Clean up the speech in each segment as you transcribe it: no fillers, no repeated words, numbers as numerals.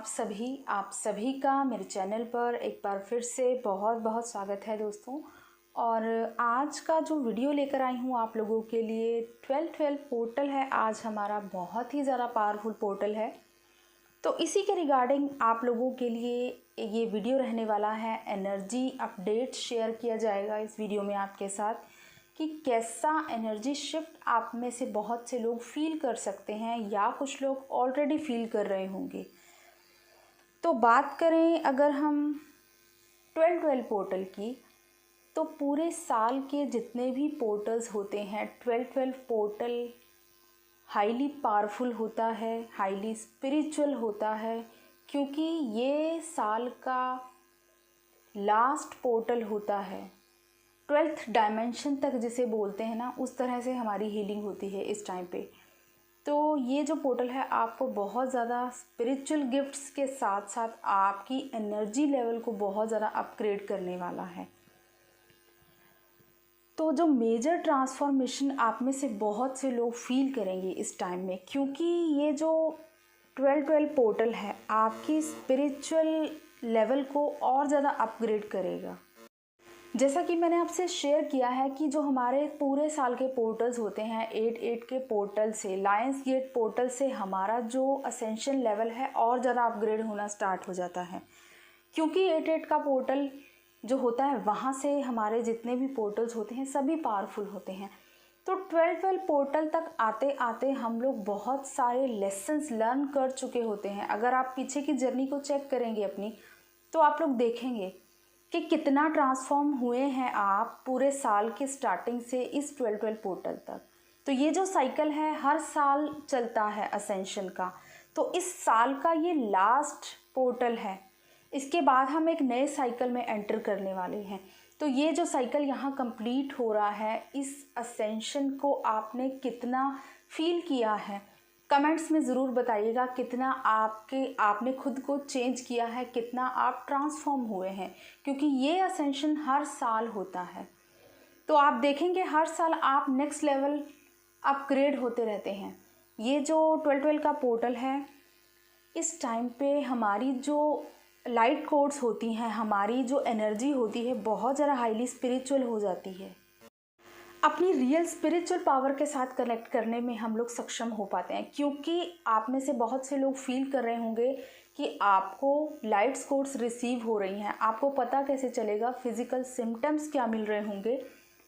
आप सभी का मेरे चैनल पर एक बार फिर से बहुत बहुत स्वागत है दोस्तों। और आज का जो वीडियो लेकर आई हूँ आप लोगों के लिए 12-12 पोर्टल है। आज हमारा बहुत ही ज़्यादा पावरफुल पोर्टल है, तो इसी के रिगार्डिंग आप लोगों के लिए ये वीडियो रहने वाला है। एनर्जी अपडेट शेयर किया जाएगा इस वीडियो में आपके साथ कि कैसा एनर्जी शिफ्ट आप में से बहुत से लोग फील कर सकते हैं या कुछ लोग ऑलरेडी फील कर रहे होंगे। तो बात करें अगर हम 12-12 पोर्टल की, तो पूरे साल के जितने भी पोर्टल्स होते हैं 12-12 पोर्टल हाईली पावरफुल होता है, हाईली स्पिरिचुअल होता है, क्योंकि ये साल का लास्ट पोर्टल होता है। 12th डायमेंशन तक जिसे बोलते हैं ना, उस तरह से हमारी हीलिंग होती है इस टाइम पे। तो ये जो पोर्टल है आपको बहुत ज़्यादा स्पिरिचुअल गिफ्ट्स के साथ साथ आपकी एनर्जी लेवल को बहुत ज़्यादा अपग्रेड करने वाला है। तो जो मेजर ट्रांसफॉर्मेशन आप में से बहुत से लोग फील करेंगे इस टाइम में, क्योंकि ये जो 12-12 पोर्टल है आपकी स्पिरिचुअल लेवल को और ज़्यादा अपग्रेड करेगा। जैसा कि मैंने आपसे शेयर किया है कि जो हमारे पूरे साल के पोर्टल्स होते हैं 8-8 के पोर्टल से, लायंस गेट पोर्टल से हमारा जो असेंशन लेवल है और ज़्यादा अपग्रेड होना स्टार्ट हो जाता है, क्योंकि 8-8 का पोर्टल जो होता है वहाँ से हमारे जितने भी पोर्टल्स होते हैं सभी पावरफुल होते हैं। तो 12-12 पोर्टल तक आते आते हम लोग बहुत सारे लेसन्स लर्न कर चुके होते हैं। अगर आप पीछे की जर्नी को चेक करेंगे अपनी, तो आप लोग देखेंगे कि कितना ट्रांसफॉर्म हुए हैं आप पूरे साल की स्टार्टिंग से इस 12-12 पोर्टल तक। तो ये जो साइकिल है हर साल चलता है असेंशन का, तो इस साल का ये लास्ट पोर्टल है। इसके बाद हम एक नए साइकिल में एंटर करने वाले हैं। तो ये जो साइकिल यहाँ कंप्लीट हो रहा है, इस असेंशन को आपने कितना फील किया है कमेंट्स में ज़रूर बताइएगा। कितना आपने खुद को चेंज किया है, कितना आप ट्रांसफॉर्म हुए हैं, क्योंकि ये असेंशन हर साल होता है। तो आप देखेंगे हर साल आप नेक्स्ट लेवल अपग्रेड होते रहते हैं। ये जो 12-12 का पोर्टल है, इस टाइम पे हमारी जो लाइट कोड्स होती हैं, हमारी जो एनर्जी होती है बहुत ज़्यादा हाईली स्पिरिचुअल हो जाती है। अपनी रियल स्पिरिचुअल पावर के साथ कनेक्ट करने में हम लोग सक्षम हो पाते हैं, क्योंकि आप में से बहुत से लोग फील कर रहे होंगे कि आपको लाइट्स कोड्स रिसीव हो रही हैं। आपको पता कैसे चलेगा? फिजिकल सिम्टम्स क्या मिल रहे होंगे?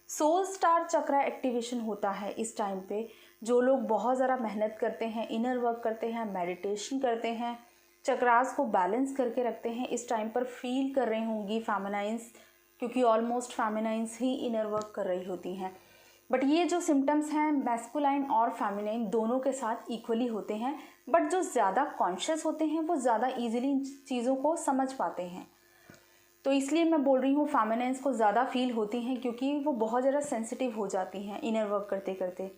सोल स्टार चक्रा एक्टिवेशन होता है इस टाइम पे। जो लोग बहुत ज़्यादा मेहनत करते हैं, इनर वर्क करते हैं, मेडिटेशन करते हैं, चक्रास को बैलेंस करके रखते हैं, इस टाइम पर फील कर रही होंगी फेमिनाइंस, क्योंकि ऑलमोस्ट फेमिनाइंस ही इनर वर्क कर रही होती हैं। बट ये जो सिम्टम्स हैं मैस्कुलाइन और फेमिनाइन दोनों के साथ इक्वली होते हैं, बट जो ज़्यादा कॉन्शियस होते हैं वो ज़्यादा ईजिली इन चीज़ों को समझ पाते हैं। तो इसलिए मैं बोल रही हूँ फेमिनाइंस को ज़्यादा फील होती हैं, क्योंकि वो बहुत ज़्यादा सेंसिटिव हो जाती हैं इनर वर्क करते करते।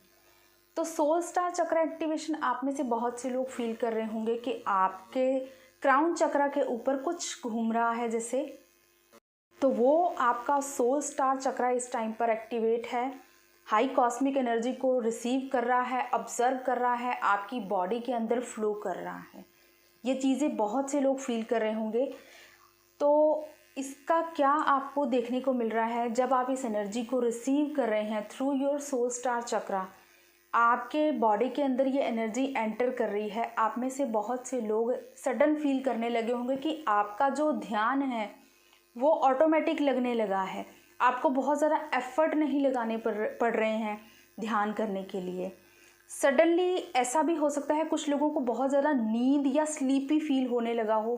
तो सोल स्टार चक्रा एक्टिवेशन आप में से बहुत से लोग फील कर रहे होंगे कि आपके क्राउन चक्रा के ऊपर कुछ घूम रहा है जैसे, तो वो आपका सोल स्टार चक्रा इस टाइम पर एक्टिवेट है। हाई कॉस्मिक एनर्जी को रिसीव कर रहा है, ऑब्जर्व कर रहा है, आपकी बॉडी के अंदर फ्लो कर रहा है। ये चीज़ें बहुत से लोग फील कर रहे होंगे। तो इसका क्या आपको देखने को मिल रहा है? जब आप इस एनर्जी को रिसीव कर रहे हैं थ्रू योर सोल स्टार चक्रा, आपके बॉडी के अंदर ये एनर्जी एंटर कर रही है। आप में से बहुत से लोग सडन फील करने लगे होंगे कि आपका जो ध्यान है वो ऑटोमेटिक लगने लगा है। आपको बहुत ज़्यादा एफर्ट नहीं लगाने पड़ रहे हैं ध्यान करने के लिए। सडनली ऐसा भी हो सकता है कुछ लोगों को बहुत ज़्यादा नींद या स्लीपी फील होने लगा हो,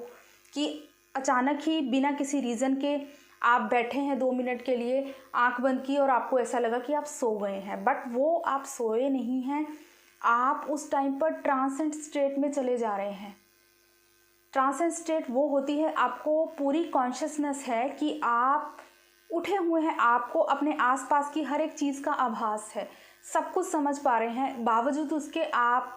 कि अचानक ही बिना किसी रीज़न के आप बैठे हैं 2 मिनट के लिए, आंख बंद की और आपको ऐसा लगा कि आप सो गए हैं, बट वो आप सोए नहीं हैं। आप उस टाइम पर ट्रांसेंट स्टेट में चले जा रहे हैं। ट्रांसेंट स्टेट वो होती है, आपको पूरी कॉन्शियसनेस है कि आप उठे हुए हैं, आपको अपने आसपास की हर एक चीज़ का आभास है, सब कुछ समझ पा रहे हैं, बावजूद उसके आप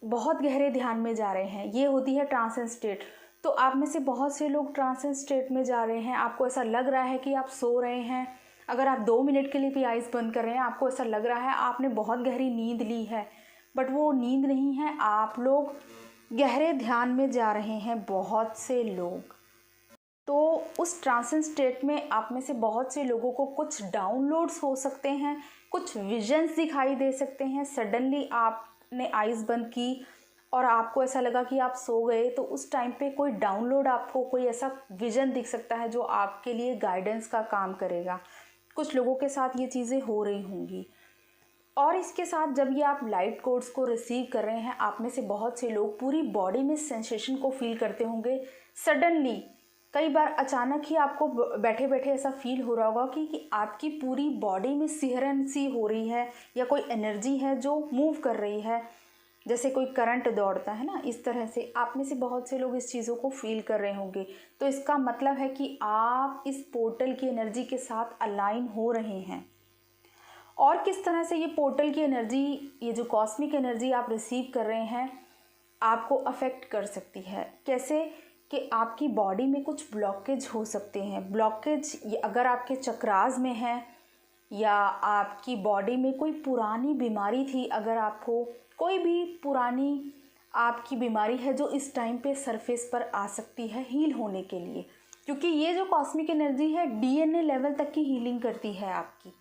बहुत गहरे ध्यान में जा रहे हैं। ये होती है ट्रांसेंट स्टेट। तो आप में से बहुत से लोग ट्रांसेंट स्टेट में जा रहे हैं, आपको ऐसा लग रहा है कि आप सो रहे हैं। अगर आप 2 मिनट के लिए भी आइज़ बंद कर रहे हैं, आपको ऐसा लग रहा है आपने बहुत गहरी नींद ली है, बट वो नींद नहीं है। आप लोग गहरे ध्यान में जा रहे हैं बहुत से लोग। तो उस ट्रांसेंड स्टेट में आप में से बहुत से लोगों को कुछ डाउनलोड्स हो सकते हैं, कुछ विजन्स दिखाई दे सकते हैं। सडनली आपने आइज़ बंद की और आपको ऐसा लगा कि आप सो गए, तो उस टाइम पे कोई डाउनलोड, आपको कोई ऐसा विजन दिख सकता है जो आपके लिए गाइडेंस का काम करेगा। कुछ लोगों के साथ ये चीज़ें हो रही होंगी। और इसके साथ जब ये आप लाइट कोड्स को रिसीव कर रहे हैं, आप में से बहुत से लोग पूरी बॉडी में सेंसेशन को फील करते होंगे। सडनली कई बार अचानक ही आपको बैठे बैठे ऐसा फील हो रहा होगा कि आपकी पूरी बॉडी में सिहरन सी हो रही है, या कोई एनर्जी है जो मूव कर रही है, जैसे कोई करंट दौड़ता है ना, इस तरह से आप में से बहुत से लोग इस चीज़ों को फील कर रहे होंगे। तो इसका मतलब है कि आप इस पोर्टल की एनर्जी के साथ अलाइन हो रहे हैं। और किस तरह से ये पोर्टल की एनर्जी, ये जो कॉस्मिक एनर्जी आप रिसीव कर रहे हैं, आपको अफेक्ट कर सकती है। कैसे कि आपकी बॉडी में कुछ ब्लॉकेज हो सकते हैं। ब्लॉकेज अगर आपके चक्रास में है, या आपकी बॉडी में कोई पुरानी बीमारी थी, अगर आपको कोई भी पुरानी आपकी बीमारी है जो इस टाइम पे सरफेस पर आ सकती है हील होने के लिए, क्योंकि ये जो कॉस्मिक एनर्जी है डीएनए लेवल तक की हीलिंग करती है आपकी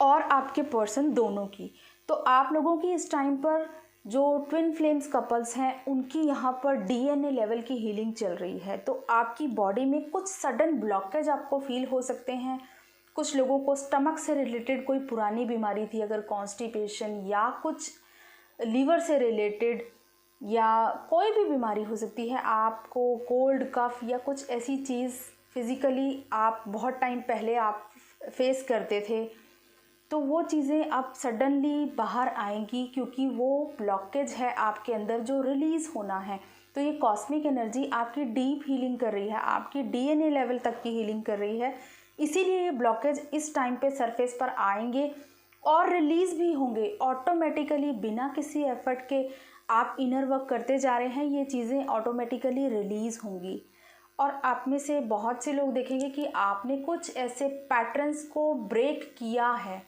और आपके पर्सन दोनों की। तो आप लोगों की इस टाइम पर जो ट्विन फ्लेम्स कपल्स हैं, उनकी यहाँ पर डीएनए लेवल की हीलिंग चल रही है। तो आपकी बॉडी में कुछ सडन ब्लॉकेज आपको फील हो सकते हैं। कुछ लोगों को स्टमक से रिलेटेड कोई पुरानी बीमारी थी, अगर कॉन्स्टिपेशन या कुछ लीवर से रिलेटेड या कोई भी बीमारी हो सकती है, आपको कोल्ड कफ या कुछ ऐसी चीज़ फिज़िकली आप बहुत टाइम पहले आप फेस करते थे, तो वो चीज़ें अब सडनली बाहर आएंगी, क्योंकि वो ब्लॉकेज है आपके अंदर जो रिलीज़ होना है। तो ये कॉस्मिक एनर्जी आपकी डीप हीलिंग कर रही है, आपकी डीएनए लेवल तक की हीलिंग कर रही है। इसीलिए ये ब्लॉकेज इस टाइम पे सरफेस पर आएंगे और रिलीज़ भी होंगे ऑटोमेटिकली, बिना किसी एफर्ट के। आप इनर वर्क करते जा रहे हैं, ये चीज़ें ऑटोमेटिकली रिलीज़ होंगी। और आप में से बहुत से लोग देखेंगे कि आपने कुछ ऐसे पैटर्न्स को ब्रेक किया है।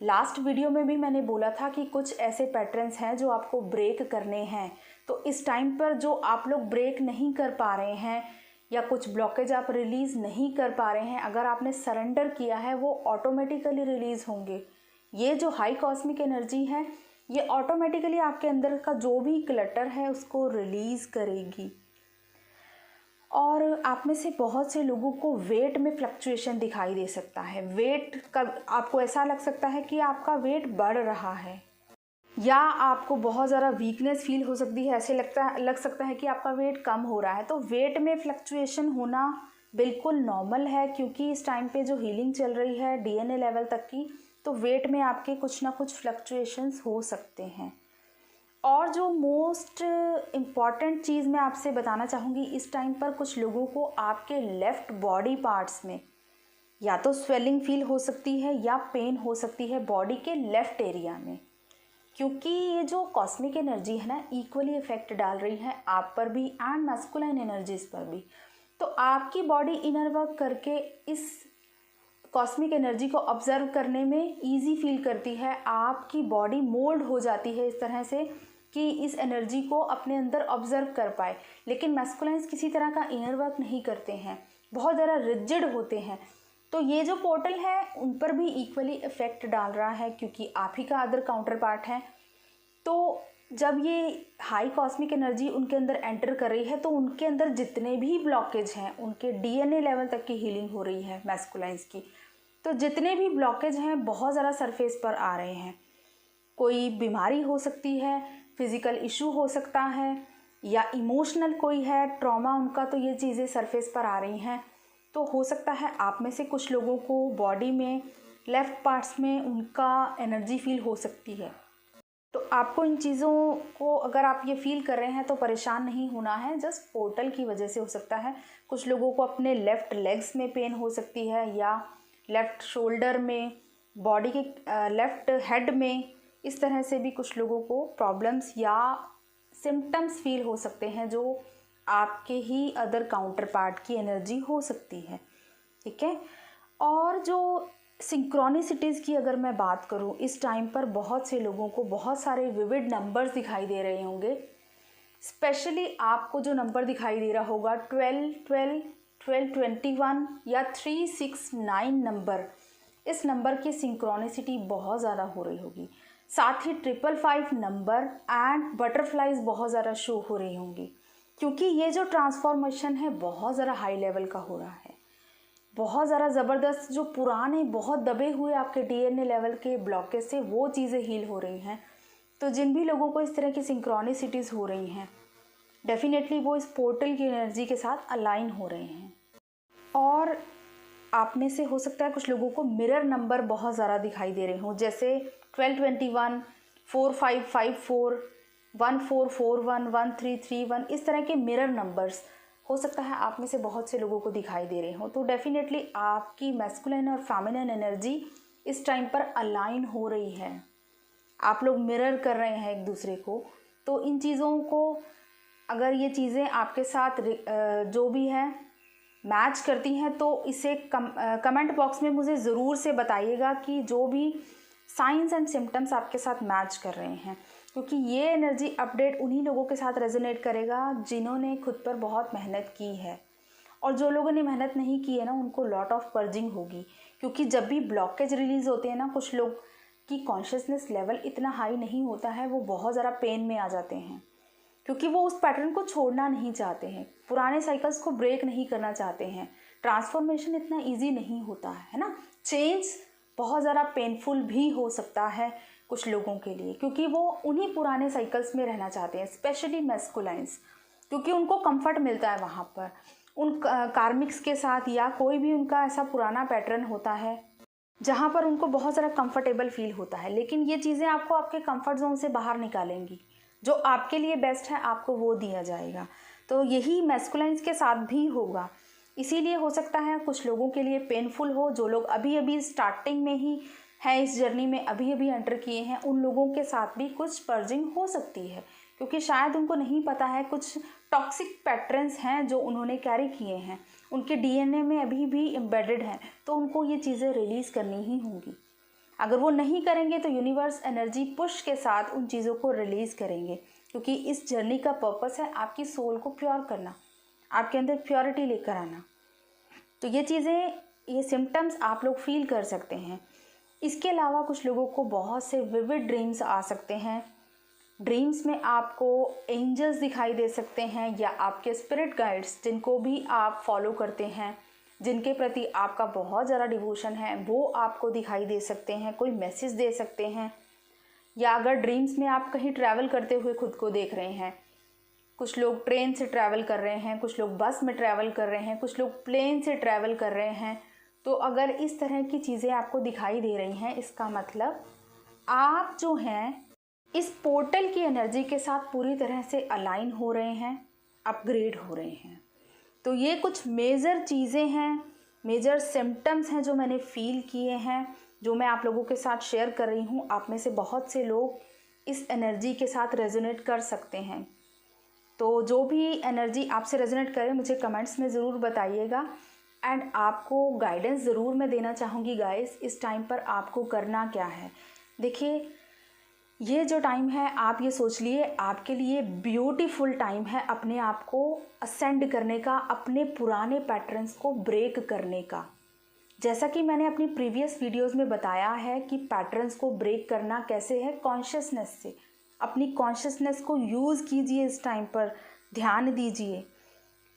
लास्ट वीडियो में भी मैंने बोला था कि कुछ ऐसे पैटर्न्स हैं जो आपको ब्रेक करने हैं। तो इस टाइम पर जो आप लोग ब्रेक नहीं कर पा रहे हैं, या कुछ ब्लॉकेज आप रिलीज़ नहीं कर पा रहे हैं, अगर आपने सरेंडर किया है, वो ऑटोमेटिकली रिलीज़ होंगे। ये जो हाई कॉस्मिक एनर्जी है, ये ऑटोमेटिकली आपके अंदर का जो भी क्लटर है उसको रिलीज़ करेगी। और आप में से बहुत से लोगों को वेट में फ्लक्चुएशन दिखाई दे सकता है। वेट का आपको ऐसा लग सकता है कि आपका वेट बढ़ रहा है, या आपको बहुत ज़्यादा वीकनेस फील हो सकती है, ऐसे लग सकता है कि आपका वेट कम हो रहा है। तो वेट में फ्लक्चुएशन होना बिल्कुल नॉर्मल है, क्योंकि इस टाइम पे जो हीलिंग चल रही है डीएनए लेवल तक की, तो वेट में आपके कुछ ना कुछ फ्लक्चुएशंस हो सकते हैं। और जो मोस्ट इम्पॉर्टेंट चीज़ मैं आपसे बताना चाहूँगी, इस टाइम पर कुछ लोगों को आपके लेफ़्ट बॉडी पार्ट्स में या तो स्वेलिंग फील हो सकती है या पेन हो सकती है बॉडी के लेफ़्ट एरिया में, क्योंकि ये जो कॉस्मिक एनर्जी है ना, इक्वली इफेक्ट डाल रही है आप पर भी एंड मैस्कुलाइन एनर्जीज पर भी। तो आपकी बॉडी इनर वर्क करके इस कॉस्मिक एनर्जी को ऑब्जर्व करने में इजी फील करती है। आपकी बॉडी मोल्ड हो जाती है इस तरह से कि इस एनर्जी को अपने अंदर ऑब्जर्व कर पाए। लेकिन मैस्कुलाइंस किसी तरह का इनर वर्क नहीं करते हैं, बहुत ज़्यादा रिजिड होते हैं। तो ये जो पोर्टल है उन पर भी इक्वली इफेक्ट डाल रहा है, क्योंकि आप ही का अदर काउंटर पार्ट है। तो जब ये हाई कॉस्मिक एनर्जी उनके अंदर एंटर कर रही है, तो उनके अंदर जितने भी ब्लॉकेज हैं, उनके डीएनए लेवल तक की हीलिंग हो रही है मैस्कुलाइंस की। तो जितने भी ब्लॉकेज हैं बहुत ज़्यादा सरफेस पर आ रहे हैं। कोई बीमारी हो सकती है, फिज़िकल इशू हो सकता है, या इमोशनल कोई है ट्रॉमा उनका, तो ये चीज़ें सरफेस पर आ रही हैं। तो हो सकता है आप में से कुछ लोगों को बॉडी में लेफ़्ट पार्ट्स में उनका एनर्जी फील हो सकती है। तो आपको इन चीज़ों को, अगर आप ये फील कर रहे हैं तो परेशान नहीं होना है, जस्ट पोर्टल की वजह से हो सकता है। कुछ लोगों को अपने लेफ़्ट लेग्स में पेन हो सकती है, या लेफ़्ट शोल्डर में, बॉडी के लेफ़्ट हेड में, इस तरह से भी कुछ लोगों को प्रॉब्लम्स या सिम्टम्स फील हो सकते हैं, जो आपके ही अदर काउंटर पार्ट की एनर्जी हो सकती है। ठीक है। और जो सिंक्रोनिसिटीज़ की अगर मैं बात करूं, इस टाइम पर बहुत से लोगों को बहुत सारे विविड नंबर्स दिखाई दे रहे होंगे। स्पेशली आपको जो नंबर दिखाई दे रहा होगा 12, 12, 12, 21 या 369 नंबर, इस नंबर की सिंक्रोनिसिटी बहुत ज़्यादा हो रही होगी। साथ ही 555 नंबर एंड बटरफ्लाइज बहुत ज़्यादा शो हो रही होंगी, क्योंकि ये जो ट्रांसफॉर्मेशन है बहुत ज़्यादा हाई लेवल का हो रहा है। बहुत ज़्यादा ज़बरदस्त जो पुराने बहुत दबे हुए आपके डीएनए लेवल के ब्लॉकेज से वो चीज़ें हील हो रही हैं। तो जिन भी लोगों को इस तरह की सिंक्रोनिसिटीज़ हो रही हैं, डेफिनेटली वो इस पोर्टल की एनर्जी के साथ अलाइन हो रहे हैं। और आप में से हो सकता है कुछ लोगों को मिरर नंबर बहुत ज़्यादा दिखाई दे रहे हों, जैसे 1221, 4554, 1441, 1331, इस तरह के मिरर नंबर्स हो सकता है आप में से बहुत से लोगों को दिखाई दे रहे हों। तो डेफिनेटली आपकी मैस्कुलिन और फेमिनिन एनर्जी इस टाइम पर अलाइन हो रही है। आप लोग मिरर कर रहे हैं एक दूसरे को। तो इन चीज़ों को, अगर ये चीज़ें आपके साथ जो भी है मैच करती हैं, तो इसे कमेंट बॉक्स में मुझे ज़रूर से बताइएगा कि जो भी साइंस एंड सिम्टम्स आपके साथ मैच कर रहे हैं, क्योंकि ये एनर्जी अपडेट उन्हीं लोगों के साथ रेजोनेट करेगा जिन्होंने खुद पर बहुत मेहनत की है। और जो लोगों ने मेहनत नहीं की है ना, उनको लॉट ऑफ पर्जिंग होगी, क्योंकि जब भी ब्लॉकेज रिलीज़ होते हैं ना, कुछ लोग की कॉन्शियसनेस लेवल इतना हाई नहीं होता है, वो बहुत ज़्यादा पेन में आ जाते हैं, क्योंकि वो उस पैटर्न को छोड़ना नहीं चाहते हैं, पुराने साइकिल्स को ब्रेक नहीं करना चाहते हैं। ट्रांसफॉर्मेशन इतना इजी नहीं होता है ना। चेंज बहुत ज़्यादा पेनफुल भी हो सकता है कुछ लोगों के लिए, क्योंकि वो उन्हीं पुराने साइकिल्स में रहना चाहते हैं, स्पेशली मैस्कुलाइंस, क्योंकि उनको कंफर्ट मिलता है वहाँ पर उन कार्मिक्स के साथ, या कोई भी उनका ऐसा पुराना पैटर्न होता है जहाँ पर उनको बहुत ज़्यादा कंफर्टेबल फील होता है। लेकिन ये चीज़ें आपको आपके कंफर्ट जोन से बाहर निकालेंगी। जो आपके लिए बेस्ट है आपको वो दिया जाएगा। तो यही मैस्कुलाइंस के साथ भी होगा। इसीलिए हो सकता है कुछ लोगों के लिए पेनफुल हो, जो लोग अभी अभी स्टार्टिंग में ही हैं, इस जर्नी में अभी अभी एंटर किए हैं, उन लोगों के साथ भी कुछ पर्जिंग हो सकती है, क्योंकि शायद उनको नहीं पता है कुछ टॉक्सिक पैटर्न्स हैं जो उन्होंने कैरी किए हैं, उनके डीएनए में अभी भी एम्बेडेड हैं, तो उनको ये चीज़ें रिलीज़ करनी ही होंगी। अगर वो नहीं करेंगे तो यूनिवर्स एनर्जी पुश के साथ उन चीज़ों को रिलीज़ करेंगे, क्योंकि इस जर्नी का पर्पस है आपकी सोल को प्योर करना, आपके अंदर प्योरिटी लेकर आना। तो ये चीज़ें, ये सिम्टम्स आप लोग फील कर सकते हैं। इसके अलावा कुछ लोगों को बहुत से विविड ड्रीम्स आ सकते हैं। ड्रीम्स में आपको एंजल्स दिखाई दे सकते हैं, या आपके स्पिरिट गाइड्स जिनको भी आप फॉलो करते हैं, जिनके प्रति आपका बहुत ज़्यादा डिवोशन है, वो आपको दिखाई दे सकते हैं, कोई मैसेज दे सकते हैं। या अगर ड्रीम्स में आप कहीं ट्रैवल करते हुए खुद को देख रहे हैं, कुछ लोग ट्रेन से ट्रैवल कर रहे हैं, कुछ लोग बस में ट्रैवल कर रहे हैं, कुछ लोग प्लेन से ट्रैवल कर रहे हैं, तो अगर इस तरह की चीज़ें आपको दिखाई दे रही हैं, इसका मतलब आप जो हैं इस पोर्टल की एनर्जी के साथ पूरी तरह से अलाइन हो रहे हैं, अपग्रेड हो रहे हैं। तो ये कुछ मेजर चीज़ें हैं, मेजर सिम्टम्स हैं जो मैंने फील किए हैं, जो मैं आप लोगों के साथ शेयर कर रही हूँ। आप में से बहुत से लोग इस एनर्जी के साथ रेजोनेट कर सकते हैं। तो जो भी एनर्जी आपसे रेजोनेट करे मुझे कमेंट्स में ज़रूर बताइएगा। एंड आपको गाइडेंस ज़रूर मैं देना चाहूँगी गाइस, इस टाइम पर आपको करना क्या है। देखिए, ये जो टाइम है, आप ये सोच लिए आपके लिए ब्यूटीफुल टाइम है अपने आप को असेंड करने का, अपने पुराने पैटर्न्स को ब्रेक करने का। जैसा कि मैंने अपनी प्रीवियस वीडियोस में बताया है कि पैटर्न्स को ब्रेक करना कैसे है, कॉन्शियसनेस से। अपनी कॉन्शियसनेस को यूज़ कीजिए, इस टाइम पर ध्यान दीजिए।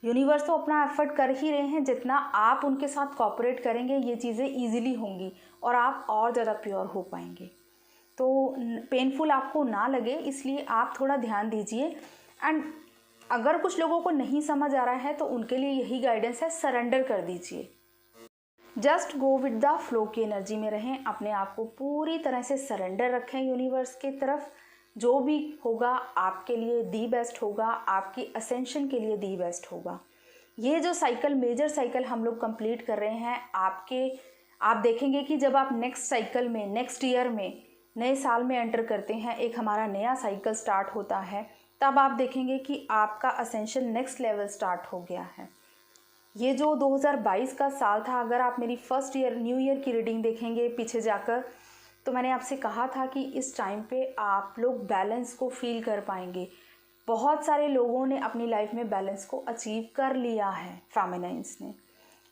यूनिवर्स तो अपना एफर्ट कर ही रहे हैं, जितना आप उनके साथ कोऑपरेट करेंगे ये चीज़ें ईजिली होंगी और आप और ज़्यादा प्योर हो पाएंगे। तो पेनफुल आपको ना लगे, इसलिए आप थोड़ा ध्यान दीजिए। एंड अगर कुछ लोगों को नहीं समझ आ रहा है तो उनके लिए यही गाइडेंस है, सरेंडर कर दीजिए। Just go with the flow की एनर्जी में रहें, अपने आप को पूरी तरह से सरेंडर रखें यूनिवर्स की तरफ। जो भी होगा आपके लिए दी बेस्ट होगा, आपकी असेंशन के लिए दी बेस्ट होगा। ये जो साइकिल, मेजर साइकिल हम लोग कंप्लीट कर रहे हैं, आप देखेंगे कि जब आप नेक्स्ट साइकिल में, नेक्स्ट ईयर में, नए साल में एंटर करते हैं, एक हमारा नया साइकिल स्टार्ट होता है, तब आप देखेंगे कि आपका असेंशन नेक्स्ट लेवल स्टार्ट हो गया है। ये जो 2022 का साल था, अगर आप मेरी फर्स्ट ईयर न्यू ईयर की रीडिंग देखेंगे पीछे जाकर, तो मैंने आपसे कहा था कि इस टाइम पे आप लोग बैलेंस को फील कर पाएंगे। बहुत सारे लोगों ने अपनी लाइफ में बैलेंस को अचीव कर लिया है फेमिनाइंस ने।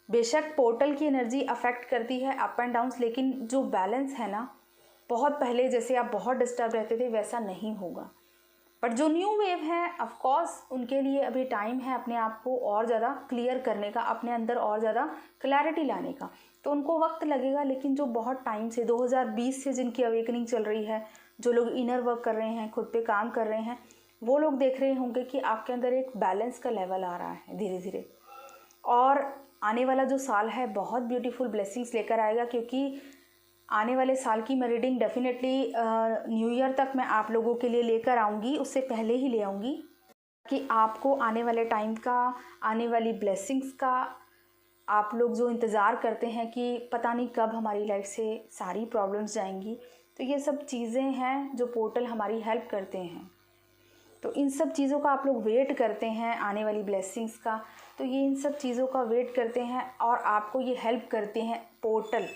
बेशक पोर्टल की एनर्जी अफेक्ट करती है अप एंड डाउन्स, लेकिन जो बैलेंस है ना, बहुत पहले जैसे आप बहुत डिस्टर्ब रहते थे वैसा नहीं होगा। बट जो न्यू वेव है ऑफ कोर्स उनके लिए अभी टाइम है अपने आप को और ज़्यादा क्लियर करने का, अपने अंदर और ज़्यादा क्लैरिटी लाने का, तो उनको वक्त लगेगा। लेकिन जो बहुत टाइम से 2020 से जिनकी अवेकनिंग चल रही है, जो लोग इनर वर्क कर रहे हैं, खुद पे काम कर रहे हैं, वो लोग देख रहे होंगे कि आपके अंदर एक बैलेंस का लेवल आ रहा है धीरे धीरे। और आने वाला जो साल है बहुत ब्यूटीफुल ब्लेसिंग्स लेकर आएगा, क्योंकि आने वाले साल की मैं रीडिंग डेफिनेटली न्यू ईयर तक मैं आप लोगों के लिए लेकर आऊँगी, उससे पहले ही ले आऊँगी कि आपको आने वाले टाइम का, आने वाली ब्लेसिंग्स का आप लोग जो इंतज़ार करते हैं कि पता नहीं कब हमारी लाइफ से सारी प्रॉब्लम्स जाएंगी, तो ये सब चीज़ें हैं जो पोर्टल हमारी हेल्प करते हैं। तो इन सब चीज़ों का आप लोग वेट करते हैं, आने वाली ब्लेसिंग्स का, तो ये इन सब चीज़ों का वेट करते हैं और आपको ये हेल्प करते हैं पोर्टल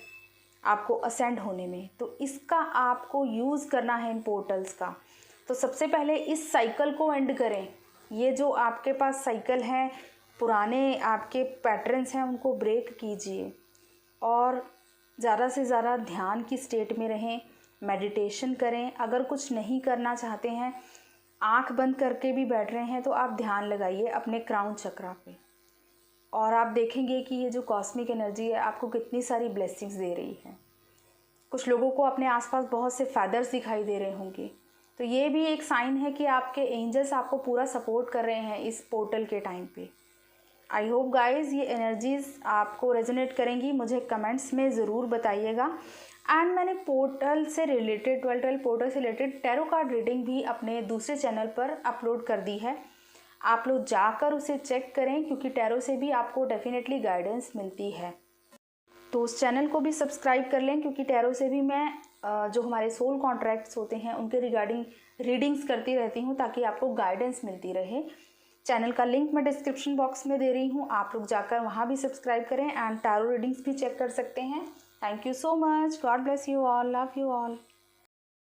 आपको असेंड होने में। तो इसका आपको यूज़ करना है इन पोर्टल्स का। तो सबसे पहले इस साइकिल को एंड करें। ये जो आपके पास साइकिल है, पुराने आपके पैटर्न्स हैं, उनको ब्रेक कीजिए और ज़्यादा से ज़्यादा ध्यान की स्टेट में रहें, मेडिटेशन करें। अगर कुछ नहीं करना चाहते हैं, आंख बंद करके भी बैठ रहे हैं, तो आप ध्यान लगाइए अपने क्राउन चक्रा पे और आप देखेंगे कि ये जो कॉस्मिक एनर्जी है आपको कितनी सारी ब्लेसिंग्स दे रही है। कुछ लोगों को अपने आसपास बहुत से फैदर्स दिखाई दे रहे होंगे, तो ये भी एक साइन है कि आपके एंजल्स आपको पूरा सपोर्ट कर रहे हैं इस पोर्टल के टाइम पे। आई होप गाइज ये एनर्जीज़ आपको रेजोनेट करेंगी, मुझे कमेंट्स में ज़रूर बताइएगा। एंड मैंने पोर्टल से रिलेटेड 12 पोर्टल से रिलेटेड टैरो कार्ड रीडिंग भी अपने दूसरे चैनल पर अपलोड कर दी है, आप लोग जाकर उसे चेक करें, क्योंकि टैरो से भी आपको डेफिनेटली गाइडेंस मिलती है। तो उस चैनल को भी सब्सक्राइब कर लें, क्योंकि टैरो से भी मैं जो हमारे सोल कॉन्ट्रैक्ट्स होते हैं उनके रिगार्डिंग रीडिंग्स करती रहती हूँ, ताकि आपको गाइडेंस मिलती रहे। चैनल का लिंक मैं डिस्क्रिप्शन बॉक्स में दे रही हूँ, आप लोग जाकर वहाँ भी सब्सक्राइब करें एंड टैरो रीडिंग्स भी चेक कर सकते हैं। Thank you so much, God bless you all, love you all.